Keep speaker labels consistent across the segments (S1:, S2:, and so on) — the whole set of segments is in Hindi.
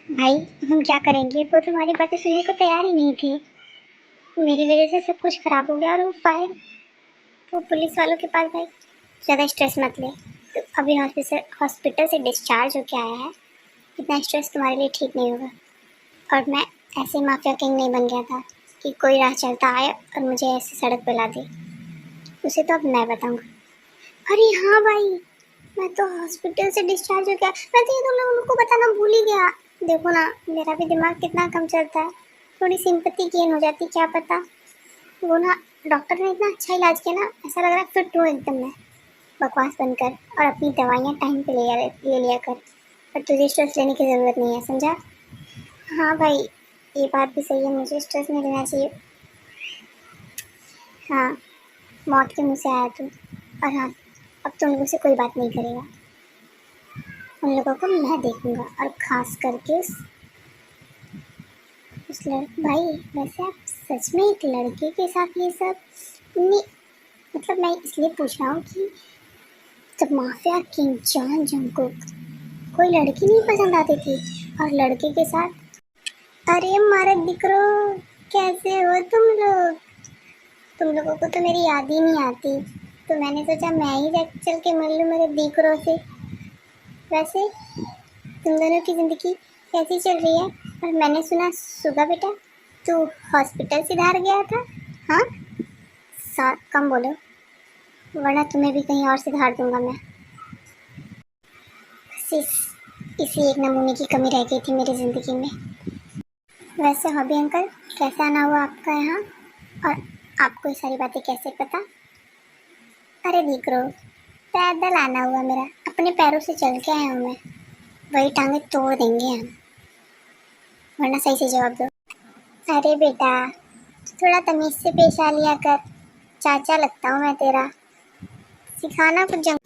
S1: भाई, हम क्या करेंगे? वो तुम्हारी बातें सुनने को तैयार ही नहीं थी। मेरी वजह से सब कुछ खराब हो गया और वो फायर वो पुलिस वालों के पास। भाई, ज़्यादा स्ट्रेस मत ले। तो अभी हॉस्पिटल से डिस्चार्ज होके आया है। इतना स्ट्रेस तुम्हारे लिए ठीक नहीं होगा। और मैं ऐसे माफिया किंग नहीं बन गया था कि कोई राह चलता आए और मुझे ऐसे सड़क पे ला दे। उसे तो अब मैं बताऊंगा। अरे हाँ भाई, मैं तो हॉस्पिटल से डिस्चार्ज हो गया। मैं तो ये तुम लोगों को बताना भूल ही गया। देखो ना, मेरा भी दिमाग कितना कम चलता है। थोड़ी सिंपैथी गेन हो जाती, क्या पता। वो ना, डॉक्टर ने इतना अच्छा इलाज किया ना, ऐसा लग रहा है फिट हूँ एकदम मैं। बकवास बंद कर और अपनी दवाइयाँ टाइम पे ले लिया कर। पर तुझे स्ट्रेस लेने की ज़रूरत नहीं है, समझा? हाँ भाई, ये बात भी सही है, मुझे स्ट्रेस नहीं लेना चाहिए। हाँ, मौत के मुँह से आया तू। और हाँ, अब तुम लोगों से कोई बात नहीं करेगा। उन लोगों को मैं देखूंगा, और ख़ास करके भाई, वैसे आप सच में एक लड़के के साथ ये सब नहीं? मतलब मैं इसलिए पूछ रहा हूँ कि जब माफिया किंग जॉन जंगकुक कोई लड़की नहीं पसंद आती थी, और लड़के के साथ। अरे मारा दिकरो, कैसे हो तुम लोग? तुम लोगों को तो मेरी याद ही नहीं आती, तो मैंने सोचा मैं ही चल के मिल लूँ मेरे दिकरो से। वैसे तुम दोनों की ज़िंदगी कैसी चल रही है? और मैंने सुना सुगा बेटा, तू हॉस्पिटल से बाहर गया था। हाँ, कम बोलो, वरना तुम्हें भी कहीं और से धार दूंगा मैं। बस इसी एक नमूने की कमी रह गई थी मेरी ज़िंदगी में। वैसे हॉबी अंकल, कैसे आना हुआ आपका यहाँ? और आपको ये सारी बातें कैसे पता? अरे दीकरो, पैदल आना हुआ मेरा, अपने पैरों से चल के आया हूँ मैं। वही टांगे तोड़ देंगे हम, वरना सही से जवाब दो। अरे बेटा, थोड़ा तमीज़ से पेश आ लिया कर। चाचा लगता हूँ मैं तेरा, सिखाना कुछ जंग।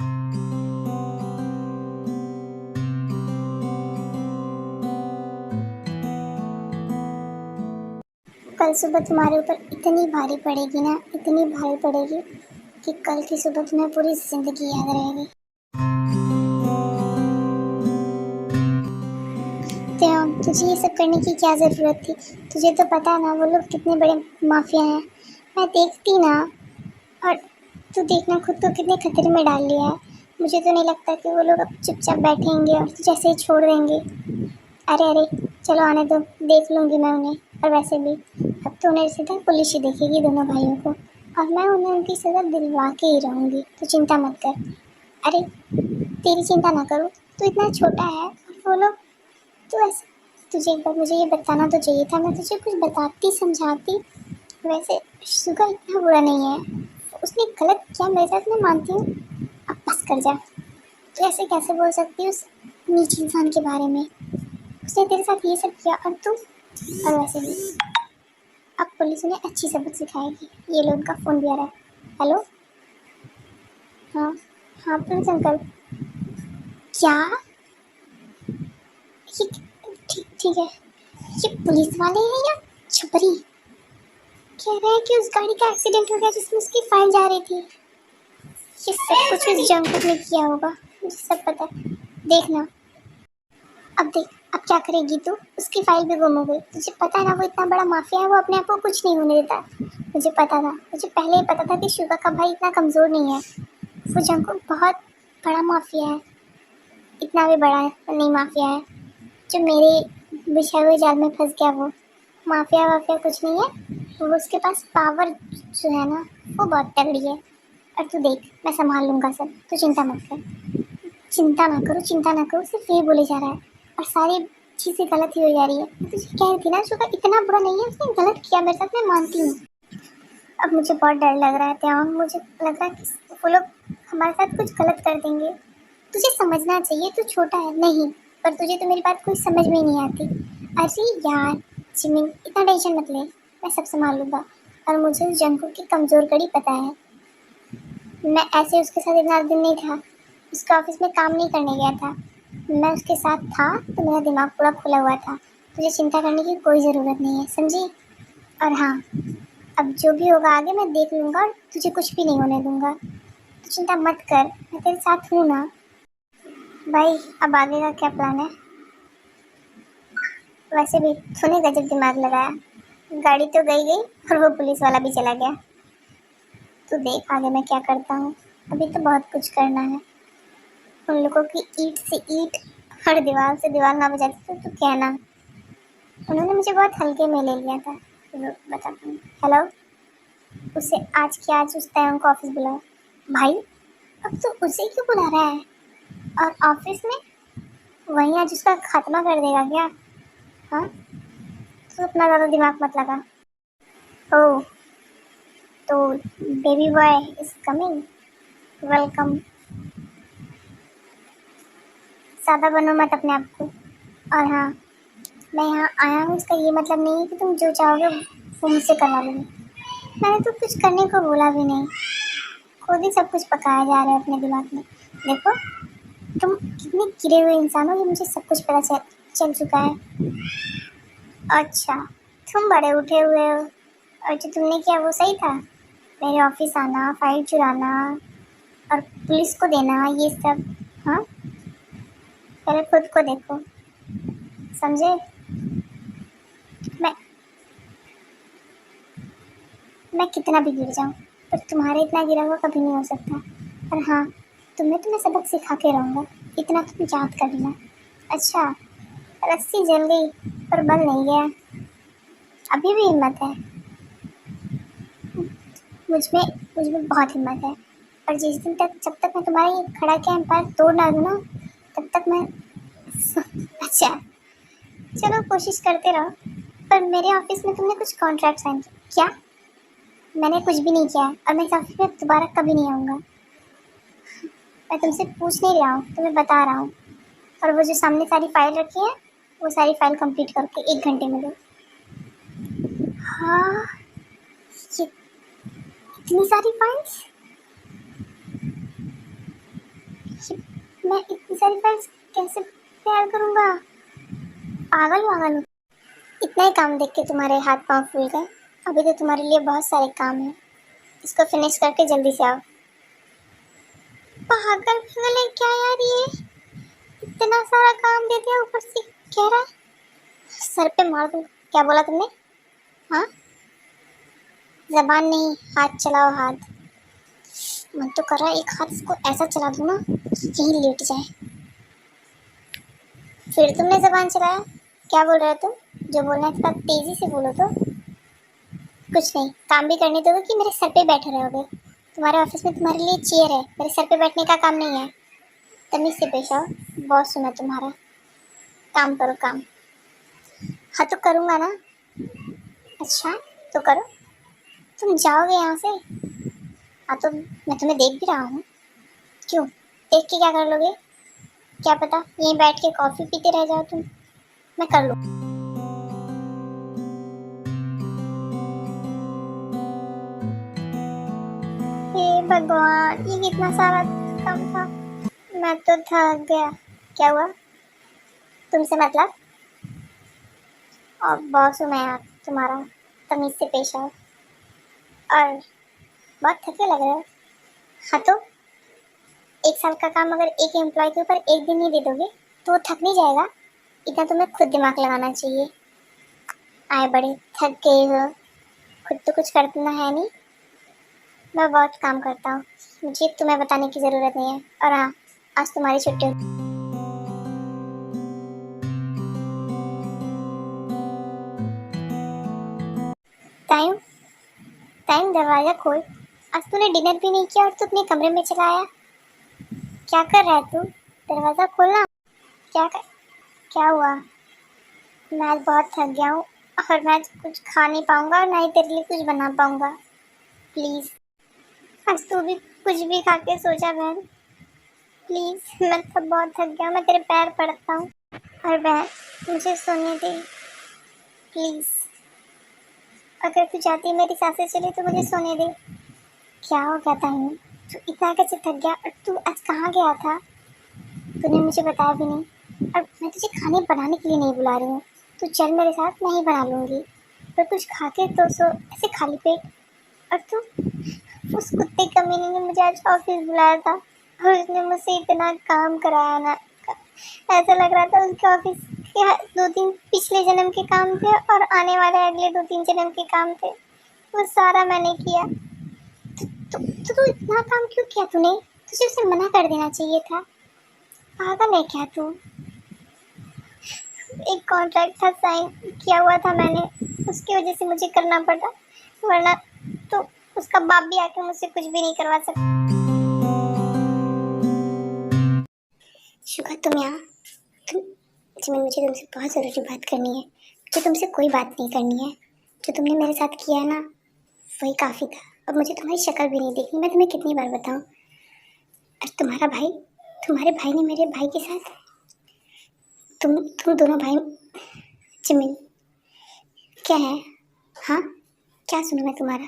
S1: कल सुबह तुम्हारे ऊपर इतनी भारी पड़ेगी ना, इतनी भारी पड़ेगी कि कल की सुबह तुम्हें पूरी जिंदगी याद रहेगी। तो तुझे ये सब करने की क्या ज़रूरत थी? तुझे तो पता है ना वो लोग कितने बड़े माफिया हैं। मैं देखती ना, और तू देखना खुद को कितने खतरे में डाल लिया है। मुझे तो नहीं लगता कि वो लोग अब चुपचाप बैठेंगे और तुझे ऐसे ही छोड़ देंगे। अरे अरे, चलो आने दो, देख लूँगी मैं उन्हें। और वैसे भी अब तो उन्हें सीधा पुलिस ही देखेगी, दोनों भाइयों को। और मैं उन्हें उनकी सज़ा दिलवा के ही रहूँगी, तो चिंता मत कर। अरे, तेरी चिंता ना करो, तू इतना छोटा है और वो लोग। तो ऐसे तुझे एक बार मुझे ये बताना तो चाहिए था, मैं तुझे कुछ बताती समझाती। वैसे सुगा इतना बुरा नहीं है, उसने गलत किया मेरे साथ, मैं मानती हूँ। अब बस कर जा। तो ऐसे कैसे बोल सकती हूँ उस नीच इंसान के बारे में? उसने तेरे साथ ये सब किया, और तू। और वैसे भी अब पुलिस उन्हें अच्छी सबक सिखाएगी। ये लो, उनका फ़ोन भी आ रहा है। हेलो। हाँ, हाँ पुलिस अंकल। क्या? ये ठीक ठीक है। ये पुलिस वाले हैं या छपरी? कह रहे हैं कि उस गाड़ी का एक्सीडेंट हो गया जिसमें उसकी फाइल जा रही थी। ये सब कुछ उस जंगल ने किया होगा, मुझे सब पता है। देखना, अब देख, अब क्या करेगी तू? उसकी फाइल भी गुम हो गई। तुझे पता है ना, वो इतना बड़ा माफिया है, वो अपने आप को कुछ नहीं होने देता। मुझे पता था, मुझे पहले ही पता था कि शुगा का भाई इतना कमज़ोर नहीं है। वो जंगल बहुत बड़ा माफिया है। इतना भी बड़ा नहीं माफिया है जो मेरे बिछाए हुए जाल में फंस गया। वो माफिया वाफिया कुछ नहीं है। वो उसके पास पावर जो है ना, वो बहुत तगड़ी है। और तू देख, मैं संभाल लूँगा सब, तू चिंता मत कर। चिंता ना करो, चिंता ना करो, सिर्फ ये बोले जा रहा है और सारी चीज़ें गलत ही हो जा रही है। मैं तुझे कह रही थी ना, शुगर इतना बुरा नहीं है, उसने गलत किया मेरे साथ, मैं मानती हूँ। अब मुझे बहुत डर लग रहा है त्याग, मुझे लग रहा है कि वो लोग हमारे साथ कुछ गलत कर देंगे। तुझे समझना चाहिए, तू छोटा है नहीं, पर तुझे तो मेरी बात कोई समझ में ही नहीं आती। अरे यार जिमिन, इतना टेंशन मत ले, मैं सब संभाल लूँगा। और मुझे उस जंगू की कमज़ोर कड़ी पता है। मैं ऐसे उसके साथ इतना दिन नहीं था, उसके ऑफिस में काम नहीं करने गया था। मैं उसके साथ था तो मेरा दिमाग पूरा खुला हुआ था। तुझे चिंता करने की कोई ज़रूरत नहीं है, समझी? और हाँ, अब जो भी होगा आगे मैं देख लूँगा, और तुझे कुछ भी नहीं होने दूँगा। तो चिंता मत कर, मैं तेरे साथ हूँ ना। भाई, अब आगे का क्या प्लान है? वैसे भी तूने गजब दिमाग लगाया। गाड़ी तो गई गई और वो पुलिस वाला भी चला गया। तू देख आगे मैं क्या करता हूँ। अभी तो बहुत कुछ करना है। उन लोगों की ईंट से ईंट और दीवार से दीवार ना बजाती तो तू कहना। उन्होंने मुझे बहुत हल्के में ले लिया था। रुक बताता हूँ। हेलो। उसे आज की आज उस टाइम को ऑफिस बुलाओ। भाई अब तो उसे क्यों बुला रहा है? और ऑफिस में वहीं आज उसका खात्मा कर देगा क्या? हाँ तो अपना ज़्यादा दिमाग मत लगा। ओह तो baby boy is coming. Welcome. ज़्यादा बनो मत अपने आप को। और हाँ मैं यहाँ आया हूँ इसका ये मतलब नहीं है कि तुम जो चाहोगे वो मुझसे करवा लोगे। मैंने तो कुछ करने को बोला भी नहीं। खुद ही सब कुछ पकाया जा रहा है अपने दिमाग में। देखो तुम कितने गिरे हुए इंसान हो, ये मुझे सब कुछ पता चल चुका है। अच्छा तुम बड़े उठे हुए हो और जो तुमने किया वो सही था? मेरे ऑफिस आना, फाइल चुराना और पुलिस को देना, ये सब। हाँ पहले खुद को देखो, समझे? मैं मैं कितना भी गिर जाऊँ पर तुम्हारे इतना गिरा हुआ कभी नहीं हो सकता। और हाँ तुम्हें तो मैं सबक सिखा के रहूँगा, इतना तुम याद कर लेना। अच्छा रस्सी जल गई पर बल नहीं गया। अभी भी हिम्मत है। मुझ में बहुत हिम्मत है। और जिस दिन तक जब तक मैं तुम्हारा ये खड़ा के एम्पायर तोड़ ना दूँ ना तब तक मैं अच्छा चलो कोशिश करते रहो। पर मेरे ऑफिस में तुमने कुछ कॉन्ट्रैक्ट साइन किया? क्या? मैंने कुछ भी नहीं किया है और मैं इस ऑफिस में दोबारा कभी नहीं आऊँगा। मैं तुमसे पूछ नहीं रहा हूँ, तुम्हें बता रहा हूँ। और वो जो सामने सारी फाइल रखी है वो सारी फाइल कंप्लीट करके 1 घंटे में दो। हाँ ये इतनी सारी फाइल्स? मैं इतनी सारी फाइल्स कैसे तैयार करूँगा? पागल पागल हूँ। इतना ही काम देख के तुम्हारे हाथ पाँव फूल गए। अभी तो तुम्हारे लिए बहुत सारे काम हैं, इसको फिनिश करके जल्दी से आओ। पागल पागल है क्या यार ये? इतना सारा काम दे दिया ऊपर से कह रहा सर पे मार दूँ। क्या बोला तुमने? हाँ जबान नहीं, हाथ चलाओ हाथ। मन तो कर रहा है एक हाथ इसको ऐसा चला दूँ ना कि यहीं लेट जाए। फिर तुमने जबान चलाया? क्या बोल रहे हो तुम? जो बोलना है थोड़ा तेजी से बोलो तो। कुछ नहीं, काम भी करने दोगे कि मेरे सर पे बैठे रहोगे? तुम्हारे ऑफिस में तुम्हारे लिए चेयर है, मेरे सर पे बैठने का काम नहीं है। तमीज से पेश आओ, बॉस सुना तुम्हारा। काम करो काम। हाँ तो करूँगा ना। अच्छा तो करो। तुम जाओगे यहाँ से? हाँ तो मैं तुम्हें देख भी रहा हूँ। क्यों देख के क्या कर लोगे? क्या पता यहीं बैठ के कॉफ़ी पीते रह जाओ तुम। मैं कर लूँ। हे भगवान ये कितना सारा काम था। मैं तो थक गया। क्या हुआ? तुमसे मतलब? और बॉस हूँ मैं यार तुम्हारा, तमीज से पेश आओ। और बहुत थके लग रहे हो। हाँ तो 1 साल का काम अगर एक एम्प्लॉय के ऊपर एक दिन ही दे दोगे तो वो थक नहीं जाएगा? इतना तुम्हें खुद दिमाग लगाना चाहिए। आए बड़े थक गए हो, खुद तो कुछ करना है नहीं। मैं बहुत काम करता हूँ, मुझे तुम्हें बताने की ज़रूरत नहीं है। और हाँ आज तुम्हारी छुट्टी हो। टाइम टाइम दरवाज़ा खोल। आज तूने डिनर भी नहीं किया और तू अपने कमरे में चला आया। क्या कर रहा है तू? दरवाज़ा खोलना। क्या कर, क्या हुआ? मैं आज बहुत थक गया हूँ और मैं आज कुछ खा नहीं पाऊँगा और ना ही तेरे लिए कुछ बना पाऊँगा। प्लीज़ आज तू भी कुछ भी खा के सो जा बहन। प्लीज़ मैं तो बहुत थक गया, मैं तेरे पैर पड़ता हूँ। और बहन मुझे सोने दे प्लीज़। अगर तू चाहती है मेरी सांसें चले तो मुझे सोने दे। क्या हो गया टाइम? तू इतना कैसे थक गया और तू आज कहाँ गया था? तूने मुझे बताया भी नहीं। और मैं तुझे खाने बनाने के लिए नहीं बुला रही हूँ, तू चल मेरे साथ, मैं ही बना लूँगी। पर कुछ खा के तो सो ऐसे खाली पेट। और तू उस कुत्ते कमीने ने मुझे आज ऑफिस बुलाया था और उसने मुझसे इतना काम कराया ना, ऐसा लग रहा था उसके ऑफिस यह 2-3 पिछले जन्म के काम थे और आने वाले अगले 2-3 जन्म के काम थे, वो सारा मैंने किया। तू इतना काम क्यों किया तूने? तुझे उसे मना कर देना चाहिए था। पागल है क्या तू? एक कॉन्ट्रैक्ट था, साइन किया हुआ था मैंने, उसकी वजह से मुझे करना पड़ा, वरना तो उसका बाप भी आके मुझसे कुछ भी नहीं करवा सकता। शुक्र तुम यहाँ। मुझे तुमसे बहुत ज़रूरी बात करनी है। मुझे तुमसे कोई बात नहीं करनी है। जो तुमने मेरे साथ किया है ना, वही काफ़ी था। अब मुझे तुम्हारी शक्ल भी नहीं देखनी। मैं तुम्हें कितनी बार बताऊँ? और तुम्हारे भाई ने मेरे भाई के साथ, तुम दोनों भाई, जिमिन, क्या है? हाँ, क्या सुनूं मैं तुम्हारा?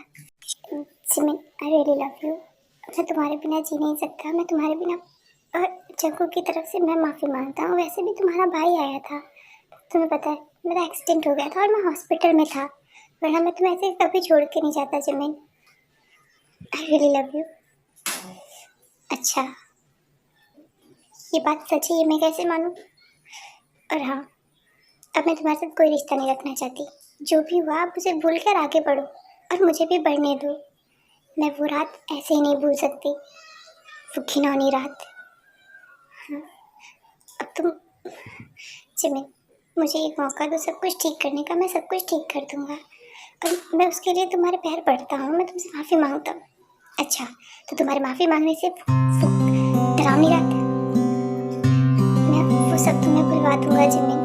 S1: Jimin, I really love you. मैं तुम्हारे बिना जी नहीं सकता। मैं तुम्हारे बिना, और जग्गू की तरफ से मैं माफ़ी मांगता हूँ। वैसे भी तुम्हारा भाई आया था, तुम्हें पता है मेरा एक्सीडेंट हो गया था और मैं हॉस्पिटल में था, वरना मैं तुम्हें ऐसे कभी छोड़ के नहीं जाता Jimin. I really love you. अच्छा, ये बात सच है, ये मैं कैसे मानूं? और हाँ, अब मैं तुम्हारे साथ कोई रिश्ता नहीं रखना चाहती। जो भी हुआ आप उसे भूल कर आगे बढ़ो और मुझे भी बढ़ने दो। मैं वो रात ऐसे ही नहीं भूल सकती, वो घिनौनी रात। हाँ, अब तुम जिमिन, मुझे एक मौका दो सब कुछ ठीक करने का। मैं सब कुछ ठीक कर दूंगा और मैं उसके लिए तुम्हारे पैर पड़ता हूँ। मैं तुमसे माफ़ी मांगता हूँ। अच्छा, तो तुम्हारे माफ़ी मांगने से डरावनी रात, मैं वो सब तुम्हें भुलवा दूंगा जिमिन।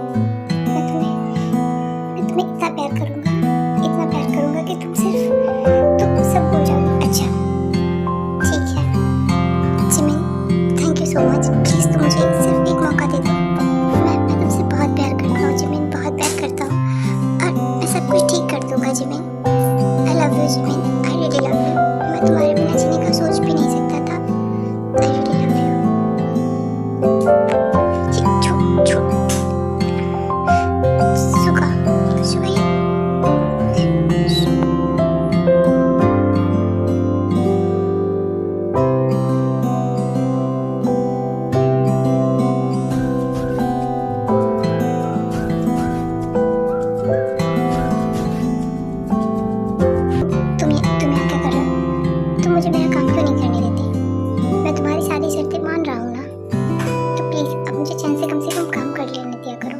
S1: मैं तुम्हें इतना प्यार करूंगा कि तुम सब भूल जाओ। अच्छा, ठीक है Jimin, thank you so much. Please तुम मुझे सिर्फ एक मौका दे दो। मैं तुमसे बहुत प्यार करता हूँ जिमिन, बहुत प्यार करता हूँ और मैं सब कुछ ठीक कर दूंगा Jimin. I love you Jimin, I really love you. मैं तुम्हारे बिना जीने का सोच भी नहीं सकता था। I really love you. मुझे मेरा काम क्यों नहीं करने देती? मैं तुम्हारी सारी शर्तें मान रहा हूँ ना, तो प्लीज़ अब मुझे चैन से कम काम कर लेने दिया करो।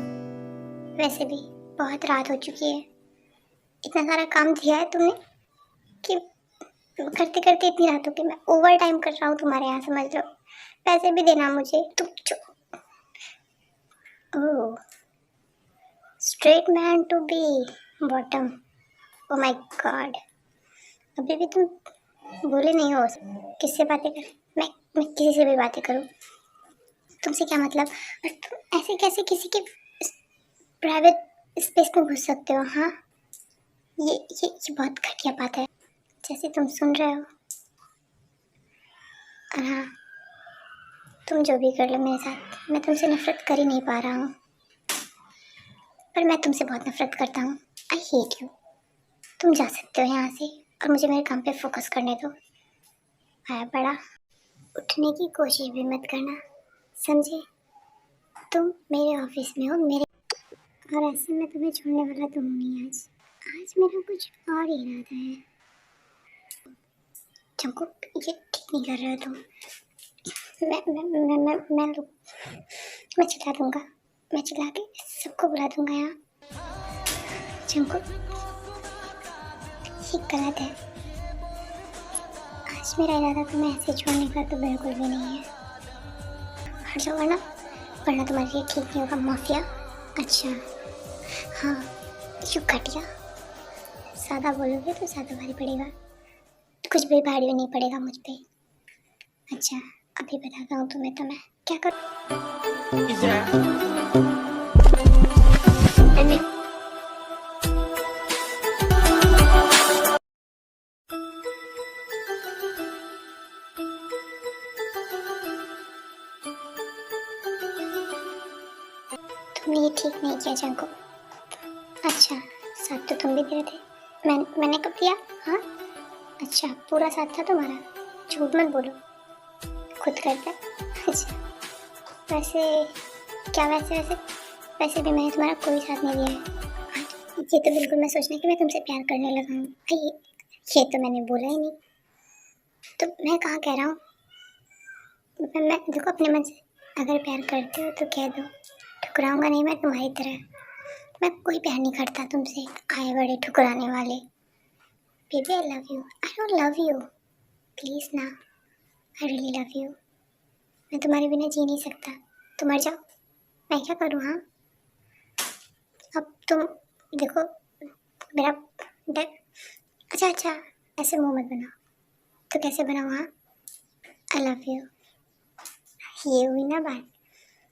S1: वैसे भी बहुत रात हो चुकी है, इतना सारा काम दिया है तुमने कि करते करते इतनी रात हो गई। मैं ओवर टाइम कर रहा हूँ तुम्हारे यहाँ, समझ लो। पैसे भी देना मुझे। तुम oh, straight man to be bottom. Oh my god, अभी भी तुम बोले नहीं हो। किससे बातें कर? मैं किसी से भी बातें करूं? तुमसे क्या मतलब? और तुम ऐसे कैसे किसी के प्राइवेट स्पेस में घुस सकते हो? हाँ, ये बहुत घटिया बात है, जैसे तुम सुन रहे हो। और हाँ, तुम जो भी कर लो मेरे साथ, मैं तुमसे नफरत कर ही नहीं पा रहा हूँ, पर मैं तुमसे बहुत नफरत करता हूँ। I hate you. तुम जा सकते हो यहाँ से और मुझे मेरे काम पे फोकस करने दो। आया बड़ा, उठने की कोशिश भी मत करना, समझे? तुम मेरे ऑफिस में हो, मेरे, और ऐसे में तुम्हें छोड़ने वाला तो हूँ नहीं। आज मेरा कुछ और इरादा है। चंकू, ये ठीक नहीं कर रहे हो तुम। मैं चिल्ला दूंगा, मैं चिल्ला के सबको बुला दूंगा यहाँ। चंकू, ये गलत है। आज मेरा इरादा तुम्हें ऐसे छोड़ने का तो बिल्कुल भी नहीं है। हट जाओ, वरना तुम्हारे लिए ठीक नहीं होगा माफिया। अच्छा हाँ, यू घटिया। ज़्यादा बोलोगे तो ज़्यादा भारी पड़ेगा। कुछ भी भारी नहीं पड़ेगा मुझ पे। अच्छा, अभी बताता हूँ तुम्हें, तो मैं क्या करूँ। तुमने ये ठीक नहीं किया चंकू। अच्छा, साथ तो तुम भी दे रहे थे। मैंने कब दिया? हाँ, अच्छा, पूरा साथ था तुम्हारा। झूठ मत बोलो, खुद करता। अच्छा, वैसे वैसे भी मैंने तुम्हारा कोई साथ नहीं दिया है। ये तो बिल्कुल मैं सोचना कि मैं तुमसे प्यार करने लगा हूँ। ये तो मैंने बोला ही नहीं। तो मैं कहाँ कह रहा हूँ। मैं देखो अपने मन से अगर प्यार करते हो तो कह दो, ठुकराऊंगा नहीं मैं तुम्हारी तरह। मैं कोई प्यार नहीं करता तुमसे, आए बड़े ठुकराने वाले। Baby I love you, I don't love you, please ना, आई रियली लव यू। मैं तुम्हारे बिना जी नहीं सकता, तुम मर जाओ, मैं क्या करूँ। हाँ अब तुम देखो मेरा डर। अच्छा ऐसे मुंह मत बनाओ। तो कैसे बनाओ। हाँ आई लव यू, ये हुई ना बात।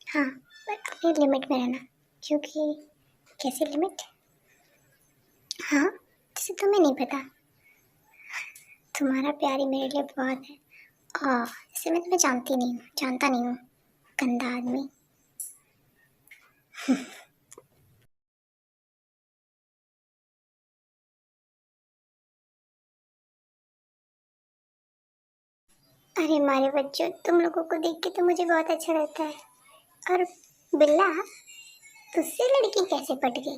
S1: हाँ पर अपनी लिमिट में रहना। क्योंकि कैसे लिमिट। हाँ जैसे तुम्हें नहीं पता, तुम्हारा प्यार ही मेरे लिए बहुत है। जैसे मैं तुम्हें जानता नहीं हूँ, गंदा आदमी। अरे मारे बच्चों, तुम लोगों को देख के तो मुझे बहुत अच्छा लगता है। और बिल्ला, तुझसे लड़की कैसे पट गई।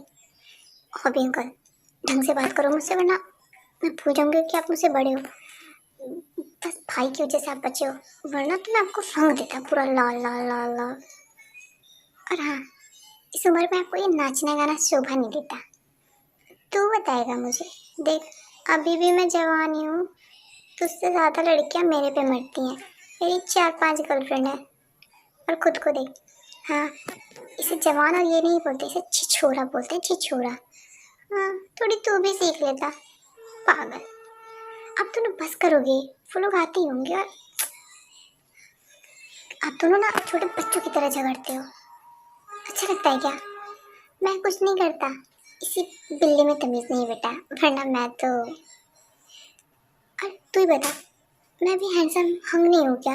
S1: हॉबी अंकल ढंग से बात करो मुझसे, वरना मैं भूल जाऊंगी कि आप मुझसे बड़े हो। बस भाई की वजह से आप बचे हो, वरना तो मैं आपको फंग देता पूरा लाल लाल लाल लाल। और हाँ इस उम्र में आपको ये नाचना गाना शोभा नहीं देता। तू बताएगा मुझे। देख अभी भी मैं जवान ही हूँ, तुझसे ज़्यादा लड़कियाँ मेरे पे मरती हैं। मेरी 4-5 गर्लफ्रेंड है। और खुद को देख। हाँ इसे जवान और ये नहीं बोलते, इसे छिछोरा बोलते हैं, छिछोरा। हाँ थोड़ी तू भी सीख लेता पागल। अब दोनों बस करोगे, वो लोग आते ही होंगे। और आप दोनों ना छोटे बच्चों की तरह झगड़ते हो। अच्छा लगता है क्या। मैं कुछ नहीं करता, इसी बिल्ली में तमीज़ नहीं बेटा, वरना मैं तो। और तू ही बता, मैं भी हैंडसम हंग नहीं हूँ क्या।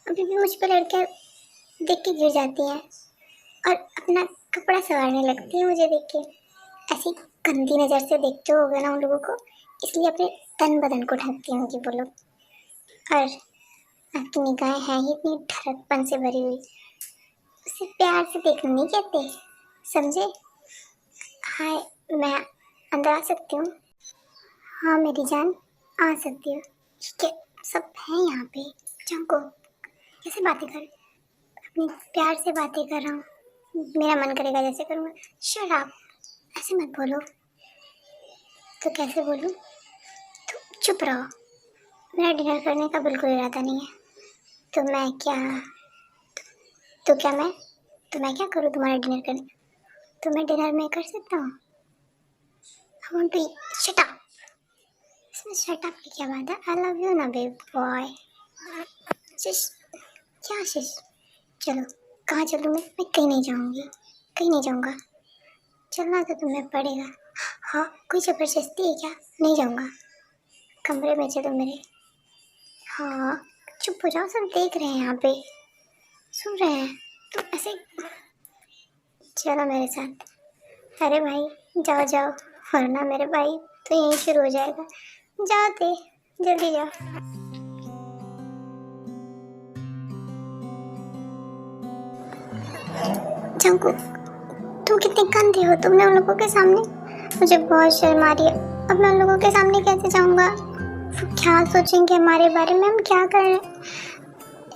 S1: अभी भी मुझ पर लड़कियाँ देख के गिर जाती हैं और अपना कपड़ा सवारने लगती है मुझे देख के। ऐसी गंदी नज़र से देखते होगे ना उन लोगों को, इसलिए अपने तन बदन को ढकती होंगी वो लोग। और आपकी निगाहें हैं ही इतनी ढरकपन से भरी हुई, उसे प्यार से देखना नहीं कहते, समझे। हाय मैं अंदर आ सकती हूँ। हाँ मेरी जान आ सकती हो। ठीक है सब है यहाँ पे। चंको कैसे बातें कर, अपनी प्यार से बातें कर रहा हूँ, मेरा मन करेगा जैसे करूँगा। शट अप, ऐसे मत बोलो। तो कैसे बोलूँ। तो चुप रहो, मेरा डिनर करने का बिल्कुल इरादा नहीं है। तो मैं क्या करूँ तुम्हारा डिनर करने। तो मैं डिनर में कर सकता हूँ। I want to shut up. इसमें शट अप की क्या बात है। आई लव यू ना बेबी बॉय। शिश क्या शिश। चलो कहाँ चलूँ मैं कहीं नहीं जाऊँगी, कहीं नहीं जाऊँगा। चलना तो तुम्हें पड़ेगा। हाँ कोई ज़बरदस्ती है क्या। नहीं जाऊँगा, कमरे में चलो मेरे। हाँ चुप हो जाओ, सब देख रहे हैं यहाँ पे, सुन रहे हैं। तो ऐसे चलो मेरे साथ। अरे भाई जाओ जाओ, वरना मेरे भाई तो यहीं शुरू हो जाएगा। जाओ ते जल्दी जाओ। जंकू तुम कितने गंदे हो। तुमने उन लोगों के सामने, मुझे बहुत शर्म आ रही है। अब मैं उन लोगों के सामने कैसे जाऊंगा। वो क्या सोचेंगे हमारे बारे में, हम क्या कर रहे हैं।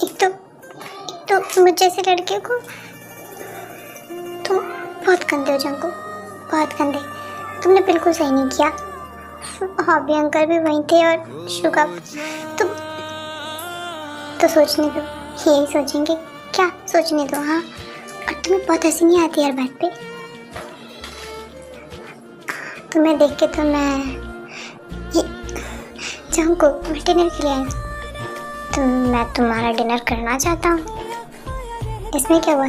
S1: एक तो मुझ जैसे लड़के को तुम बहुत गंदे हो जंकू, बहुत गंदे। तुमने बिल्कुल सही नहीं किया। हॉबी अंकल भी वहीं थे और शुगा। तुम तो सोचने दो, यही सोचेंगे क्या, सोचने दो। हाँ और तुम्हें बहुत हंसी नहीं आती हर बात पे। तुम्हें देख के तो मैं ये जंकू डिनर के लिए आई। मैं तुम्हारा डिनर करना चाहता हूँ। इसमें क्या हुआ,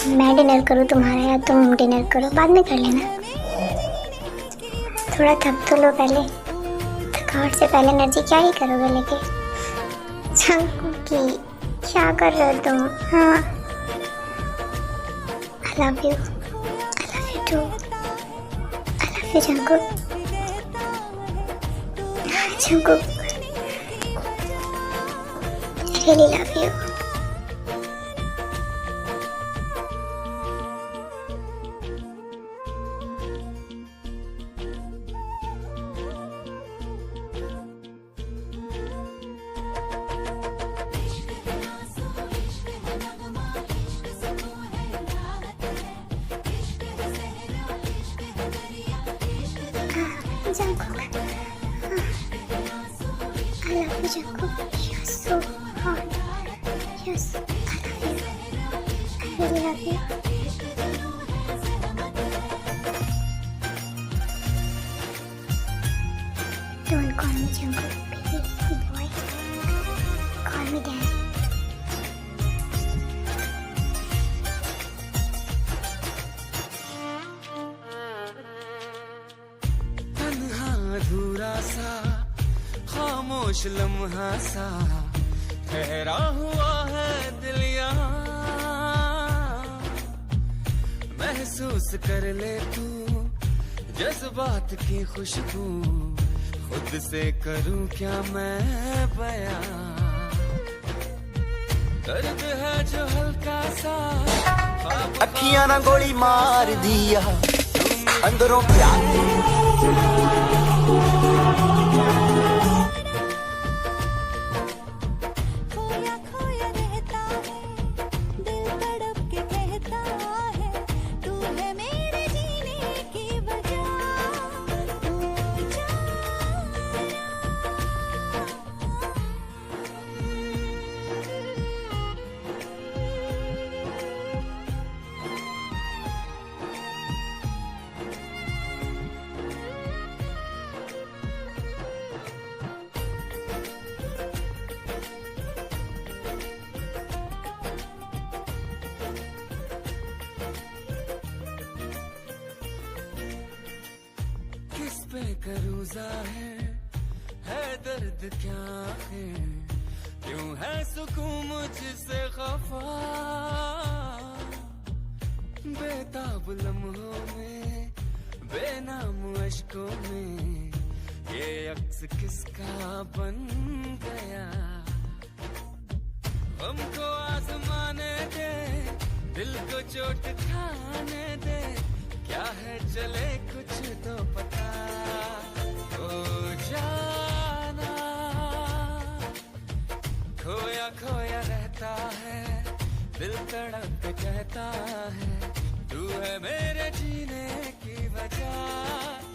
S1: मैं डिनर करूँ तुम्हारा या तुम डिनर करो, बाद में कर लेना। थोड़ा थक तो लो पहले, थकावट से पहले एनर्जी क्या ही करोगे लेके। की क्या कर रहे हो तुम। हाँ I love you too, I love you Jungkook. Jungkook I really love you. Jungkook, you're so hot. Yes, I really love you. Don't call me Jungkook, baby boy. Call me daddy.
S2: तन्हा अधूरा सा खामोश लम्हा सा ठहरा हुआ है दिल यहाँ, महसूस कर ले तू जज्बात की खुशबू, खुद से करूं क्या मैं बयां, दर्द है जो हल्का सा
S3: अखियां ना गोली मार दिया अंदरों प्यार
S4: खोया खोया रहता है, दिल तड़प के कहता है, तू है मेरे जीने की वजह, तू
S2: किस पे करूं ज़ाहिर है दर्द क्या है, क्यों है सुकून मुझसे खफा, बेताब लम्हों में बेनाम अश्कों में ये अक्स किसका बन गया, हमको आजमाने दे दिल को चोट खाने दे, क्या है चले कुछ तो पता हो जाना, खोया खोया रहता है दिल तड़प के कहता है, तू है मेरे जीने की वजह।